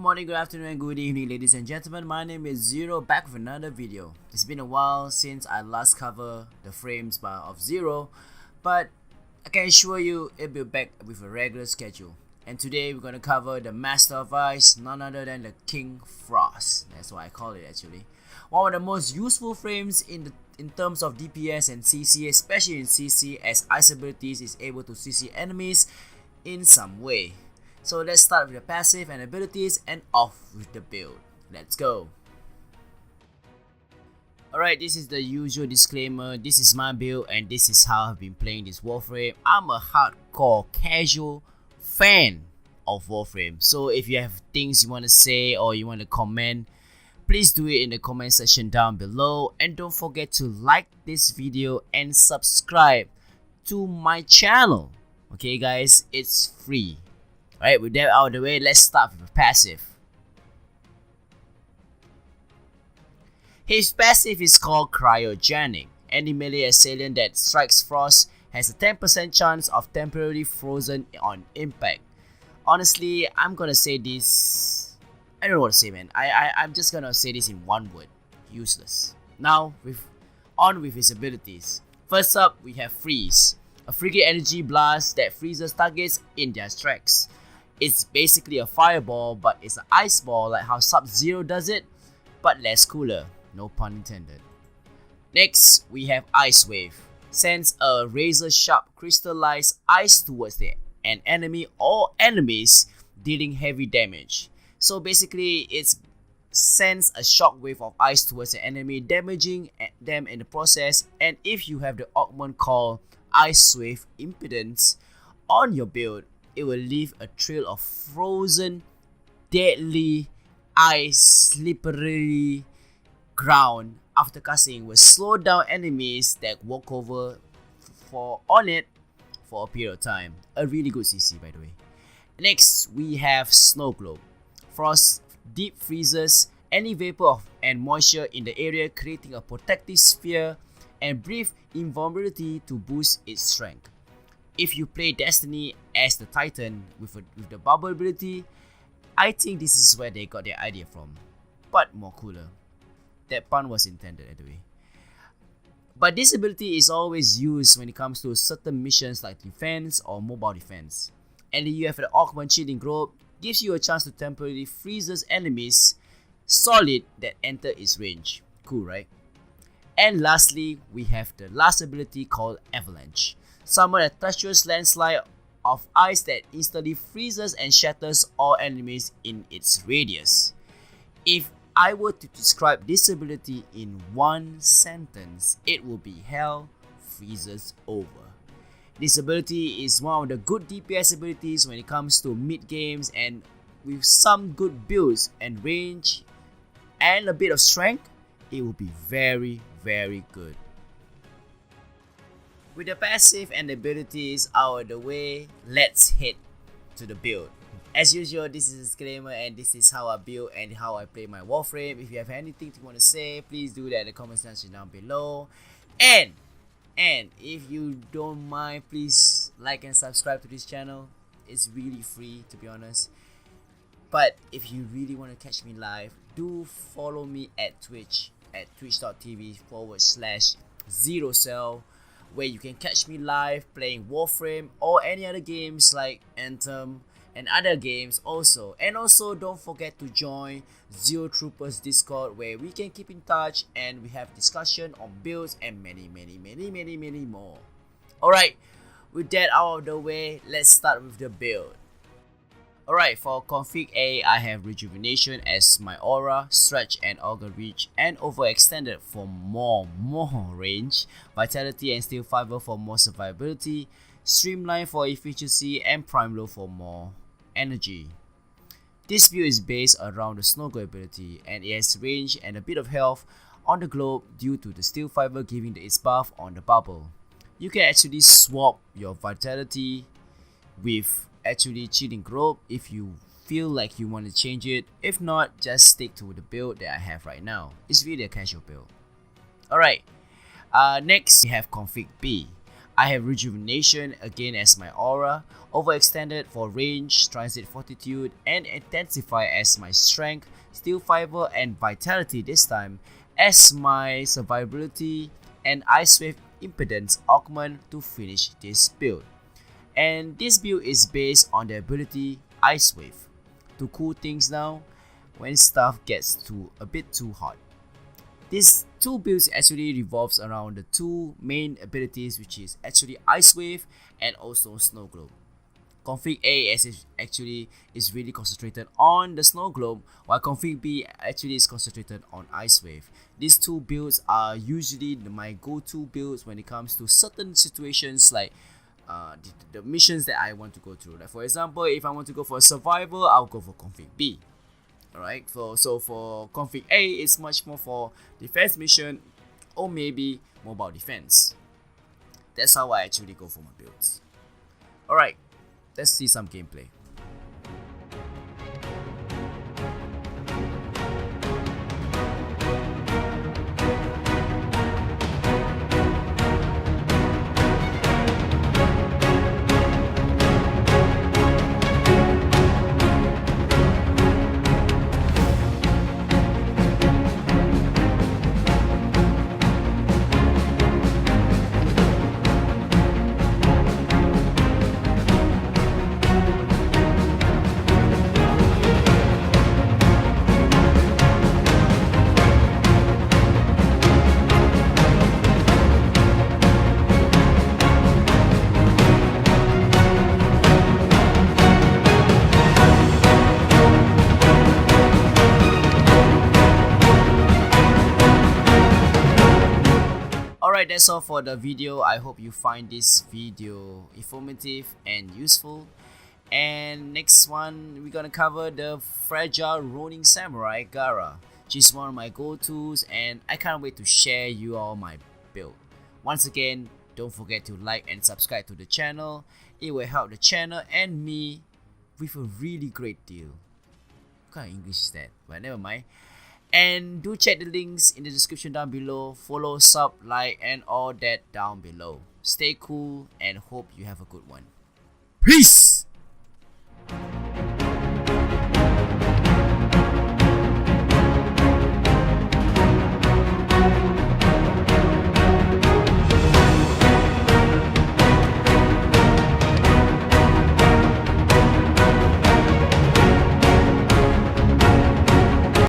morning, good afternoon, and good evening, ladies and gentlemen. My name is Zero, back with another video. It's been a while since I last covered the frames of Zero, but I can assure you it'll be back with a regular schedule. And today we're going to cover the Master of Ice, none other than the King Frost. That's what I call it actually. One of the most useful frames in terms of DPS and CC, especially in CC, as Ice abilities is able to CC enemies in some way. So let's start with the passive and abilities and off with the build. Let's go. Alright, this is the usual disclaimer. This is my build and this is how I've been playing this Warframe. I'm a hardcore casual fan of Warframe. So if you have things you want to say or you want to comment, please do it in the comment section down below. And don't forget to like this video and subscribe to my channel. Okay guys, it's free. Alright, with that out of the way, let's start with the passive. His passive is called Cryogenic. Any melee assailant that strikes Frost has a 10% chance of temporarily frozen on impact. Honestly, I'm gonna say this... I don't know what to say, man. I'm just gonna say this in one word. Useless. Now, on with his abilities. First up, we have Freeze. A frigate energy blast that freezes targets in their tracks. It's basically a fireball, but it's an ice ball like how Sub-Zero does it, but less cooler. No pun intended. Next, we have Ice Wave. Sends a razor-sharp crystallized ice towards an enemy or enemies, dealing heavy damage. So basically, it sends a shockwave of ice towards the enemy, damaging them in the process. And if you have the augment called Ice Wave Impedance on your build, it will leave a trail of frozen, deadly, ice, slippery ground after casting. Will slow down enemies that walk over on it for a period of time. A really good CC, by the way. Next, we have Snow Globe. Frost deep freezes any vapor and moisture in the area, creating a protective sphere and brief invulnerability to boost its strength. If you play Destiny as the Titan with the bubble ability, I think this is where they got their idea from, but more cooler. That pun was intended anyway. But this ability is always used when it comes to certain missions like defense or mobile defense. And you have the augment Chilling Globe, gives you a chance to temporarily freeze enemies solid that enter its range. Cool, right? And lastly, we have the last ability called Avalanche. Summon a treacherous landslide of ice that instantly freezes and shatters all enemies in its radius. If I were to describe this ability in one sentence, it will be Hell Freezes Over. This ability is one of the good DPS abilities when it comes to mid games, and with some good builds and range and a bit of strength, it will be very, very good. With the passive and the abilities out of the way, let's head to the build. As usual, this is a disclaimer and this is how I build and how I play my Warframe. If you have anything you want to say, please do that in the comment section down below. And if you don't mind, please like and subscribe to this channel. It's really free, to be honest. But if you really want to catch me live, do follow me at Twitch at twitch.tv/ZeroXel, where you can catch me live playing Warframe or any other games like Anthem and other games also. And also don't forget to join Zero Troopers Discord, where we can keep in touch and we have discussion on builds and many more. Alright, with that out of the way, let's start with the build. Alright, for config A, I have Rejuvenation as my aura, Stretch and Auger Reach, and Overextended for more range, Vitality and Steel Fiber for more survivability, Streamline for efficiency, and Prime Low for more energy. This build is based around the Snow Globe ability, and it has range and a bit of health on the globe due to the Steel Fiber giving its buff on the bubble. You can actually swap your Vitality with actually Chilling Globe if you feel like you want to change it. If not, just stick to the build that I have right now. It's really a casual build. Alright, next we have config B. I have Rejuvenation again as my aura, Overextended for range, Transit Fortitude, and Intensify as my strength, Steel Fiber and Vitality this time as my survivability, and Ice Wave Impedance Augment to finish this build. And this build is based on the ability Ice Wave to cool things down when stuff gets a bit too hot. These two builds actually revolves around the two main abilities, which is actually Ice Wave and also Snow Globe. Config A actually is really concentrated on the Snow Globe, while Config B actually is concentrated on Ice Wave. These two builds are usually my go-to builds when it comes to certain situations like the missions that I want to go through. Like for example, if I want to go for survival, I'll go for Config B. Alright, so for Config A, it's much more for defense mission or maybe mobile defense. That's how I actually go for my builds. Alright, let's see some gameplay. Alright, that's all for the video. I hope you find this video informative and useful. And next one, we're gonna cover the fragile Ronin Samurai Gara. She's one of my go-tos and I can't wait to share you all my build. Once again, don't forget to like and subscribe to the channel. It will help the channel and me with a really great deal. What kind of English is that? But never mind. And do check the links in the description down below. Follow, sub, like, and all that down below. Stay cool and hope you have a good one. Peace!